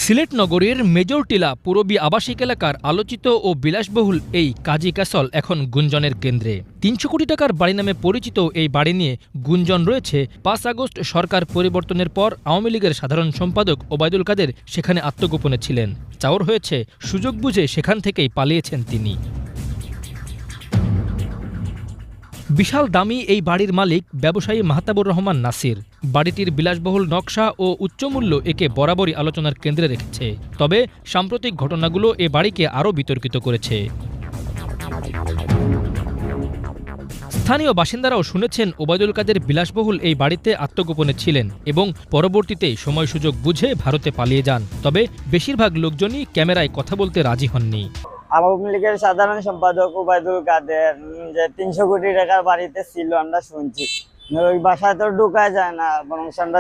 সিলেট নগরীর মেজরটিলা পূরবী আবাসিক এলাকার আলোচিত ও বিলাসবহুল এই কাজী ক্যাসল এখন গুঞ্জনের কেন্দ্রে। ৩০০ কোটি টাকার বাড়ি নামে পরিচিত এই বাড়ি নিয়ে গুঞ্জন রয়েছে ৫ আগস্ট সরকার পরিবর্তনের পর আওয়ামী লীগের সাধারণ সম্পাদক ওবায়দুল কাদের সেখানে আত্মগোপনে ছিলেন। চাওর হয়েছে সুযোগ বুঝে সেখান থেকেই পালিয়েছেন তিনি। বিশাল দামি এই বাড়ির মালিক ব্যবসায়ী মাহতাবুর রহমান নাসির। বাড়িটির বিলাসবহুল নকশা ও উচ্চমূল্য একে বরাবরই আলোচনার কেন্দ্রে রেখেছে। তবে সাম্প্রতিক ঘটনাগুলো এ বাড়িকে আরও বিতর্কিত করেছে। স্থানীয় বাসিন্দারাও শুনেছেন ওবায়দুল কাদের বিলাসবহুল এই বাড়িতে আত্মগোপনে ছিলেন এবং পরবর্তীতে সময় সুযোগ বুঝে ভারতে পালিয়ে যান। তবে বেশিরভাগ লোকজনই ক্যামেরায় কথা বলতে রাজি হননি। আওয়ামী লীগের সাধারণ সম্পাদক ওবায়দুল কাদের যে ৩০০ কোটি টাকার বাড়িতে ছিল আমরা শুনছি, ওই বাসায় তো ঢোকা যায় না, বরং আমরা